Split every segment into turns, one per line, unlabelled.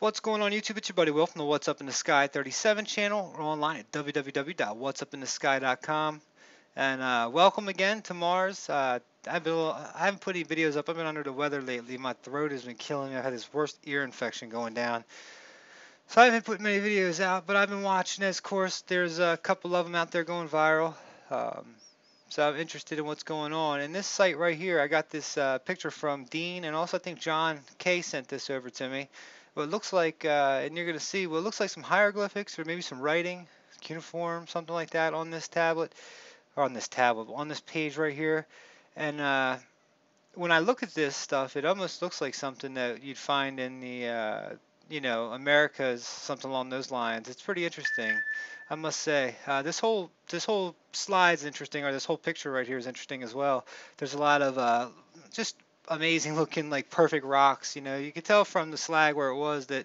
What's going on YouTube? It's your buddy Will from the What's Up in the Sky 37 channel. We're online at www.whatsupinthesky.com. And welcome again to Mars. I haven't put any videos up. I've been under the weather lately. My throat has been killing me. I've had this worst ear infection going down. So I haven't put many videos out, but I've been watching this. Of course, there's a couple of them out there going viral. Um, so I'm interested in what's going on. And this site right here, I got this picture from Dean, and also I think John K sent this over to me. What looks like, and you're going to see what looks like some hieroglyphics or maybe some writing, cuneiform, something like that on this tablet, or on this page right here. And when I look at this stuff, it almost looks like something that you'd find in the, Americas, something along those lines. It's pretty interesting, I must say. This whole slide's interesting, or this whole picture right here is interesting as well. There's a lot of just amazing looking, like perfect rocks. You could tell from the slag where it was that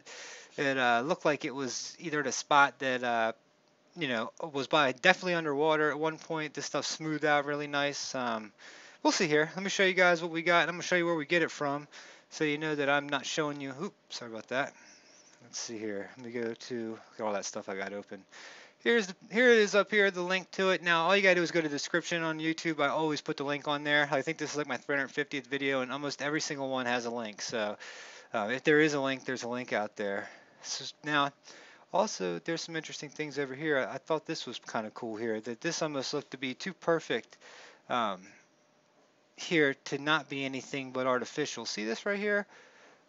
it looked like it was either at a spot that was by definitely underwater at one point. This stuff smoothed out really nice. We'll see here. Let me show you guys what we got, and I'm gonna show you where we get it from, so you know that I'm not showing you. Oops, sorry about that. Let's see here. Let me go to look at all that stuff I got open. Here it is up here, the link to it. Now all you gotta do is go to the description on YouTube. I always put the link on there. I think this is like my 350th video, and almost every single one has a link. So if there is a link, there's a link out there. So now, also, there's some interesting things over here. I thought this was kind of cool here, that this almost looked to be too perfect here to not be anything but artificial. See this right here?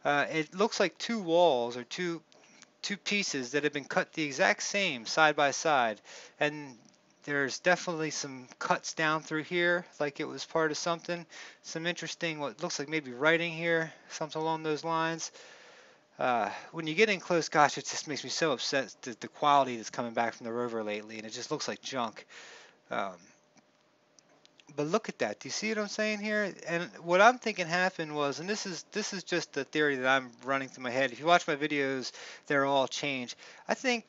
It looks like two walls or two pieces that have been cut the exact same side by side, and there's definitely some cuts down through here like it was part of something. Some interesting, what looks like maybe writing here, something along those lines. When you get in close, gosh, it just makes me so upset that the quality that's coming back from the rover lately, and it just looks like junk. Um, but look at that. Do you see what I'm saying here? And what I'm thinking happened was, and this is just the theory that I'm running through my head. If you watch my videos, they're all changed. I think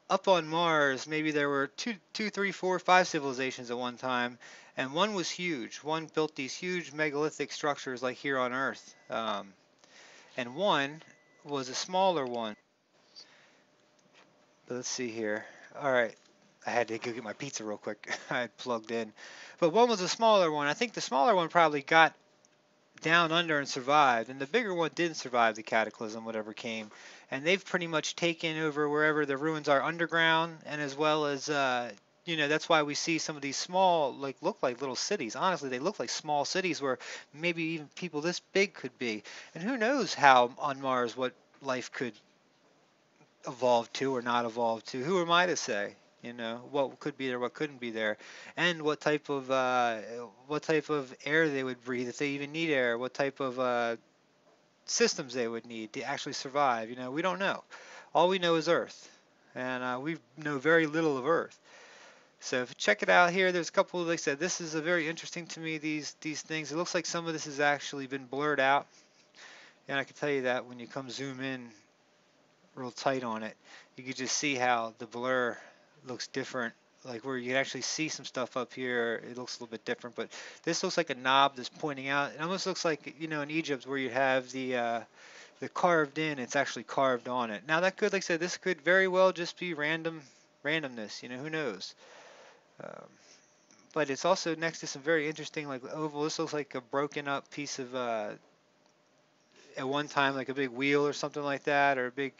up on Mars, maybe there were two, three, four, five civilizations at one time, and one was huge. One built these huge megalithic structures like here on Earth, and one was a smaller one. But let's see here. All right. I had to go get my pizza real quick. I had plugged in. But one was a smaller one. I think the smaller one probably got down under and survived. And the bigger one didn't survive the cataclysm, whatever came. And they've pretty much taken over wherever the ruins are underground, and as well as, that's why we see some of these small, like, look like little cities. Honestly, they look like small cities where maybe even people this big could be. And who knows how on Mars what life could evolved to or not evolved to. Who am I to say? What could be there, what couldn't be there, and what type of air they would breathe, if they even need air, what type of systems they would need to actually survive. We don't know. All we know is Earth, and we know very little of Earth. So if you check it out here, there's a couple. Like I said, this is a very interesting to me. These things. It looks like some of this has actually been blurred out, and I can tell you that when you come zoom in real tight on it, you can just see how the blur looks different. Like where you can actually see some stuff up here, it looks a little bit different. But this looks like a knob that's pointing out. It almost looks like, in Egypt where you have the carved in. It's actually carved on it. Now that could, like I said, this could very well just be randomness. Who knows? Um, but it's also next to some very interesting, like oval. This looks like a broken up piece of at one time like a big wheel or something like that, or a big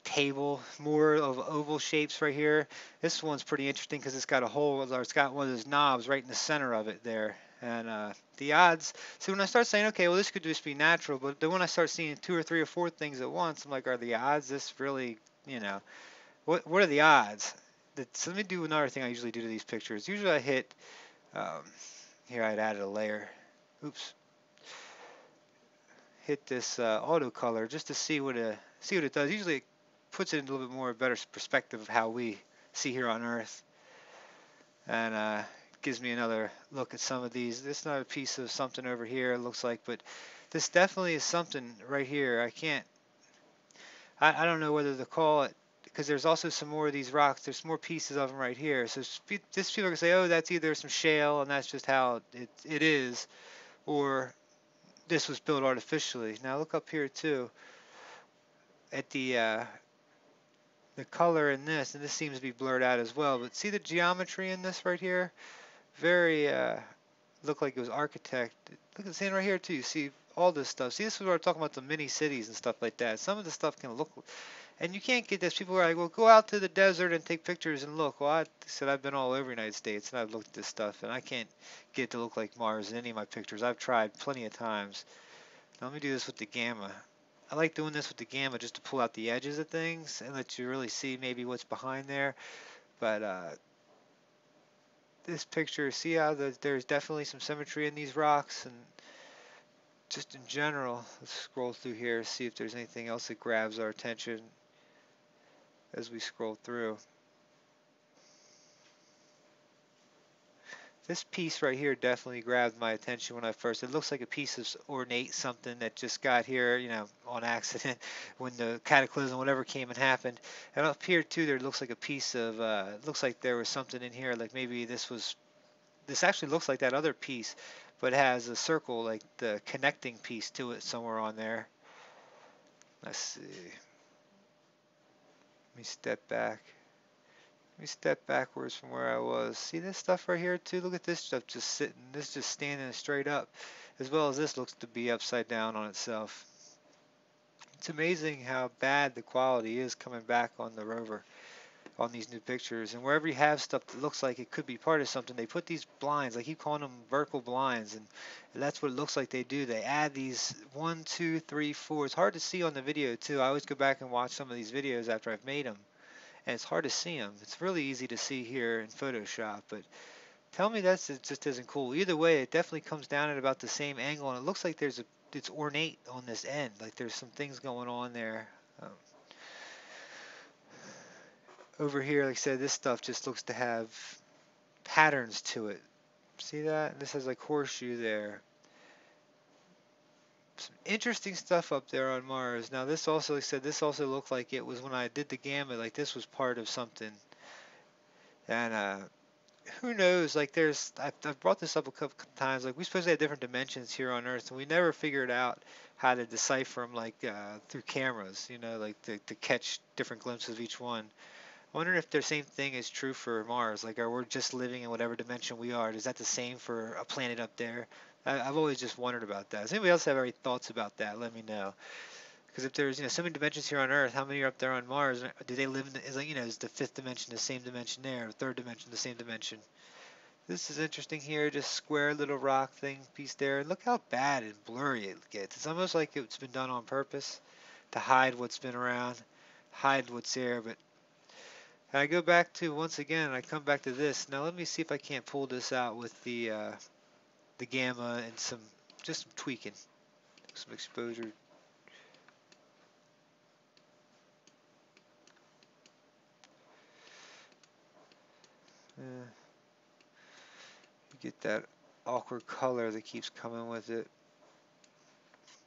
table, more of oval shapes right here. This one's pretty interesting because it's got a hole, or it's got one of those knobs right in the center of it there. And the odds, see, when I start saying, okay, well, this could just be natural, but then when I start seeing two or three or four things at once, I'm like, are the odds this really, what are the odds? So let me do another thing I usually do to these pictures. Usually I hit, here I'd added a layer. Oops. Hit this auto color just to see what it does. Usually it puts it in a little bit more better perspective of how we see here on Earth, and gives me another look at some of these. This is another piece of something over here, it looks like, but this definitely is something right here. I don't know whether to call it, because there's also some more of these rocks. There's more pieces of them right here. So this people can say, oh, that's either some shale and that's just how it is, or this was built artificially. Now look up here too. at the color in this, and this seems to be blurred out as well, but see the geometry in this right here? Very, looked like it was architect. Look at the sand right here too. You see all this stuff. See, this is where we're talking about the mini cities and stuff like that. Some of the stuff can look, and you can't get this. People are like, well, go out to the desert and take pictures and look. Well, I said I've been all over the United States and I've looked at this stuff, and I can't get it to look like Mars in any of my pictures. I've tried plenty of times. Now, let me do this with the gamma. I like doing this with the gamma just to pull out the edges of things and let you really see maybe what's behind there. But this picture, see how there's definitely some symmetry in these rocks, and just in general, let's scroll through here, see if there's anything else that grabs our attention as we scroll through. This piece right here definitely grabbed my attention when I first. It looks like a piece of ornate something that just got here, you know, on accident when the cataclysm, whatever came and happened. And up here too, there looks like a piece of. It looks like there was something in here, like maybe this was. This actually looks like that other piece, but it has a circle, like the connecting piece to it somewhere on there. Let's see. Let me step back. Let me step backwards from where I was. See this stuff right here too? Look at this stuff just sitting. This just standing straight up. As well as this looks to be upside down on itself. It's amazing how bad the quality is coming back on the rover on these new pictures. And wherever you have stuff that looks like it could be part of something, they put these blinds. I keep calling them vertical blinds, and that's what it looks like they do. They add these 1, 2, 3, 4. It's hard to see on the video too. I always go back and watch some of these videos after I've made them, and it's hard to see them. It's really easy to see here in Photoshop, but tell me that it just isn't cool. Either way, it definitely comes down at about the same angle, and it looks like it's ornate on this end. Like there's some things going on there. Um, Over here, like I said, this stuff just looks to have patterns to it. See that? This has like horseshoe there. Some interesting stuff up there on Mars. Now this also, like I said, this also looked like it was when I did the gamma, like this was part of something. And who knows, like I've brought this up a couple times, like we supposed to have different dimensions here on Earth, and we never figured out how to decipher them, like through cameras, you know, like to catch different glimpses of each one. I wonder if the same thing is true for Mars. Like, are we just living in whatever dimension we are? Is that the same for a planet up there? I've always just wondered about that. Does anybody else have any thoughts about that? Let me know. Because if there's, you know, so many dimensions here on Earth, how many are up there on Mars? Do they live in? Is like, you know, is the fifth dimension the same dimension there? Or third dimension the same dimension? This is interesting here. Just square little rock thing piece there. Look how bad and blurry it gets. It's almost like it's been done on purpose to hide what's been around, hide what's there, but and I go back to, once again, I come back to this. Now let me see if I can't pull this out with the gamma and just some tweaking, some exposure. You get that awkward color that keeps coming with it.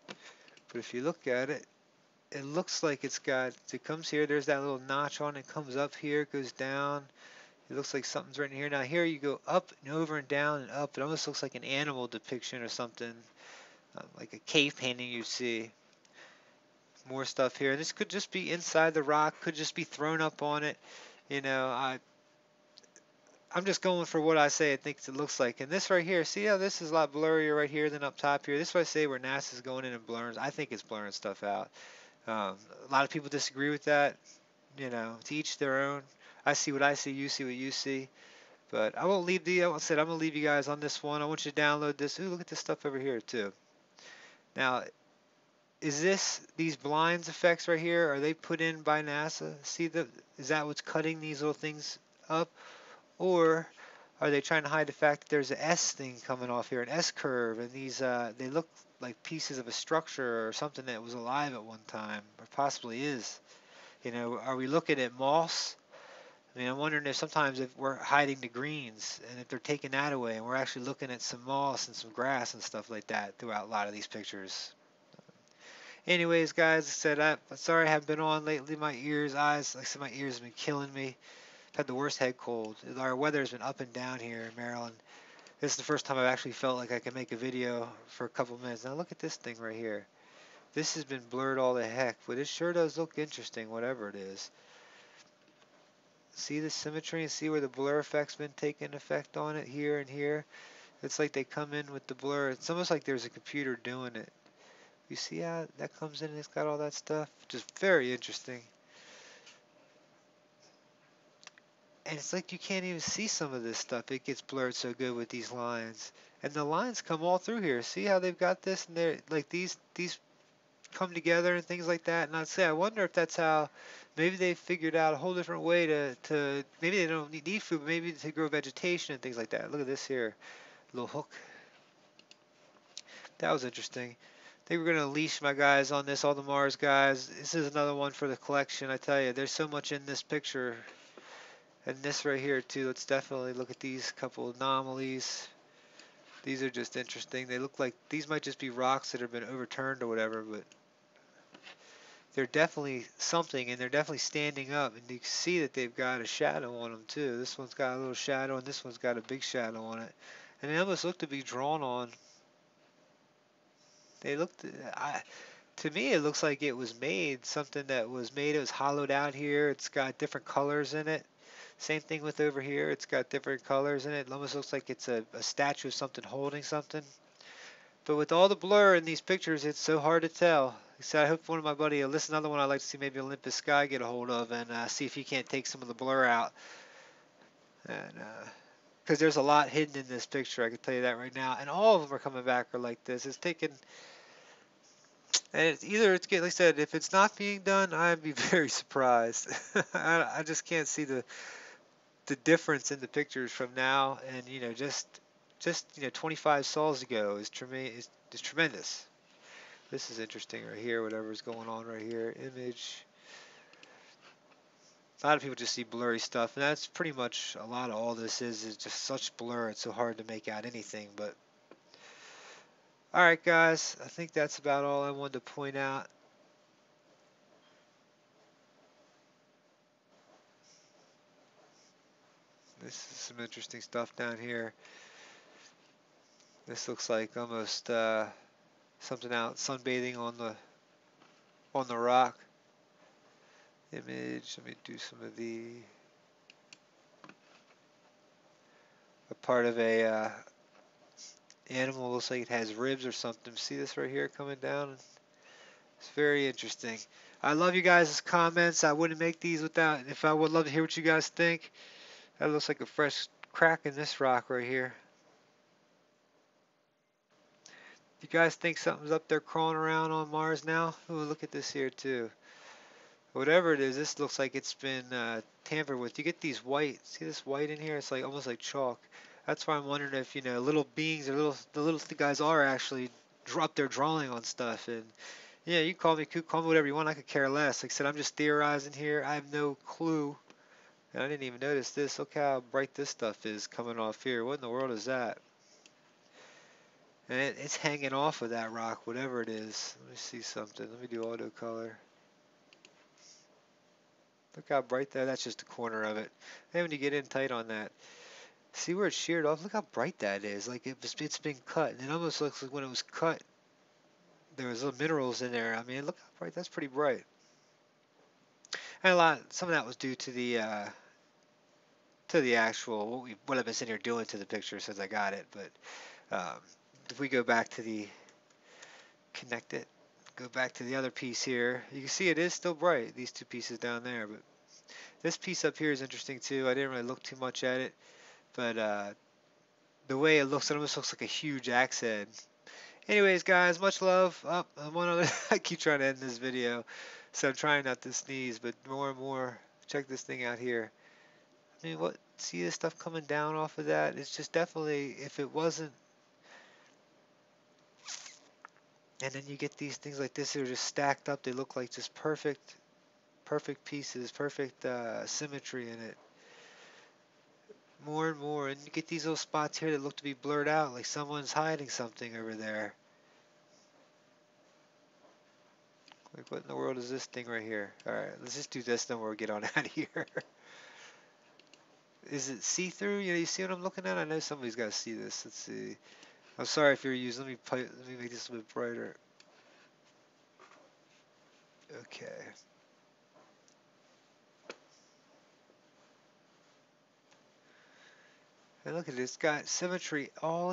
But if you look at it, it looks like it comes here, there's that little notch on it, comes up here, goes down. It looks like something's right in here. Now here you go up and over and down and up. It almost looks like an animal depiction or something, like a cave painting you see. More stuff here. This could just be inside the rock, could just be thrown up on it. You know, I'm just going for what I say I think it looks like. And this right here, see how this is a lot blurrier right here than up top here? This is what I say where NASA's going in and blurs. I think it's blurring stuff out. A lot of people disagree with that. You know, to each their own. I see what I see, you see what you see. But I won't leave I said I'm gonna leave you guys on this one. I want you to download this. Ooh, look at this stuff over here too. Now, is these blinds effects right here, are they put in by NASA? Is that what's cutting these little things up? Or are they trying to hide the fact that there's an S thing coming off here, an S curve, and these they look like pieces of a structure or something that was alive at one time, or possibly is. You know, are we looking at moss? I mean, I'm wondering if sometimes if we're hiding the greens and if they're taking that away and we're actually looking at some moss and some grass and stuff like that throughout a lot of these pictures. Anyways, guys, I said I'm sorry I haven't been on lately. My eyes, like I said, my ears have been killing me. I've had the worst head cold. Our weather has been up and down here in Maryland. This is the first time I've actually felt like I can make a video for a couple minutes. Now look at this thing right here. This has been blurred all the heck, but it sure does look interesting, whatever it is. See the symmetry and see where the blur effect's been taking effect on it here and here? It's like they come in with the blur. It's almost like there's a computer doing it. You see how that comes in and it's got all that stuff? Just very interesting. And it's like you can't even see some of this stuff. It gets blurred so good with these lines. And the lines come all through here. See how they've got this and they're like these come together and things like that. And I'd say I wonder if that's how maybe they figured out a whole different way to maybe they don't need food, but maybe to grow vegetation and things like that. Look at this here. Little hook. That was interesting. They were going to leash my guys on this, all the Mars guys. This is another one for the collection. I tell you, there's so much in this picture. And this right here too. Let's definitely look at these couple anomalies. These are just interesting. They look like these might just be rocks that have been overturned or whatever, but they're definitely something, and they're definitely standing up. And you can see that they've got a shadow on them too. This one's got a little shadow, and this one's got a big shadow on it. And they almost look to be drawn on. They looked. To me, it looks like it was made, something that was made, it was hollowed out here. It's got different colors in it. Same thing with over here. It's got different colors in it. It almost looks like it's a statue of something holding something. But with all the blur in these pictures, it's so hard to tell. So I hope one of my buddy, this is another one I'd like to see maybe Olympus Sky get a hold of and see if he can't take some of the blur out. And because there's a lot hidden in this picture, I can tell you that right now. And all of them are coming back are like this. It's taken. And it's either it's like I said, if it's not being done, I'd be very surprised. I just can't see the difference in the pictures from now and just 25 sols ago is tremendous. This is interesting right here. Whatever's going on right here, image. A lot of people just see blurry stuff, and that's pretty much a lot of all this is just such blur. It's so hard to make out anything. But all right, guys, I think that's about all I wanted to point out. This is some interesting stuff down here. This looks like almost something out sunbathing on the rock. Image. Let me do some of a part of a animal. Looks like it has ribs or something. See this right here coming down? It's very interesting. I love you guys' comments. I wouldn't make these without, if I would love to hear what you guys think. That looks like a fresh crack in this rock right here. You guys think something's up there crawling around on Mars now? Ooh, look at this here too. Whatever it is, this looks like it's been tampered with. You get these white, see this white in here? It's like almost like chalk. That's why I'm wondering if, little beings or the little guys are actually up there drawing on stuff. And yeah, you call me kook, call me whatever you want. I could care less. Like I said, I'm just theorizing here. I have no clue. And I didn't even notice this. Look how bright this stuff is coming off here. What in the world is that? And it's hanging off of that rock, whatever it is. Let me see something. Let me do auto color. Look how bright that's just a corner of it. And when you get in tight on that, see where it's sheared off? Look how bright that is. Like it's been cut. And it almost looks like when it was cut, there was little minerals in there. I mean, look how bright. That's pretty bright. And some of that was due to the actual what I've been sitting here doing to the picture since I got it. But if we go back to connect it, go back to the other piece here, you can see it is still bright. These two pieces down there, but this piece up here is interesting too. I didn't really look too much at it, but the way it almost looks like a huge axe head. Anyways, guys, much love. One other, I keep trying to end this video, so I'm trying not to sneeze, but more and more. Check this thing out here. I mean, see this stuff coming down off of that? It's just definitely, if it wasn't, and then you get these things like this that are just stacked up. They look like just perfect pieces, perfect symmetry in it. More and more, and you get these little spots here that look to be blurred out, like someone's hiding something over there. Like, what in the world is this thing right here? Alright, let's just do this, then we'll get on out of here. Is it see-through? You see what I'm looking at? I know somebody's got to see this. Let's see. I'm sorry if you're using, let me make this a bit brighter. Okay. And look at it, it's got symmetry all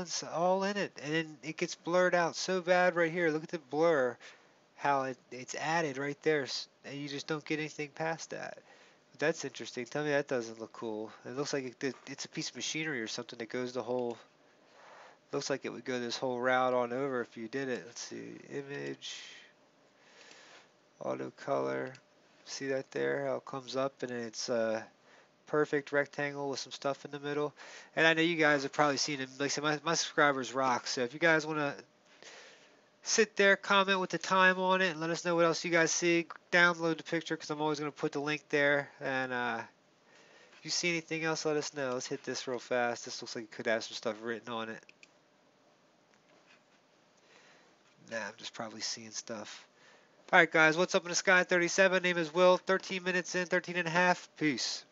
in it, and then it gets blurred out so bad right here. Look at the blur, how it's added right there, and you just don't get anything past that. But that's interesting. Tell me that doesn't look cool. It looks like it's a piece of machinery or something that goes the whole. Looks like it would go this whole route on over if you did it. Let's see, image, auto color. See that there? How it comes up and it's perfect rectangle with some stuff in the middle. And I know you guys have probably seen it. Like I said, my subscribers rock. So if you guys want to sit there, comment with the time on it, and let us know what else you guys see, download the picture because I'm always going to put the link there. And if you see anything else, let us know. Let's hit this real fast. This looks like it could have some stuff written on it. Nah, I'm just probably seeing stuff. All right, guys, what's up in the sky? 37. Name is Will. 13 minutes in, 13 and a half. Peace.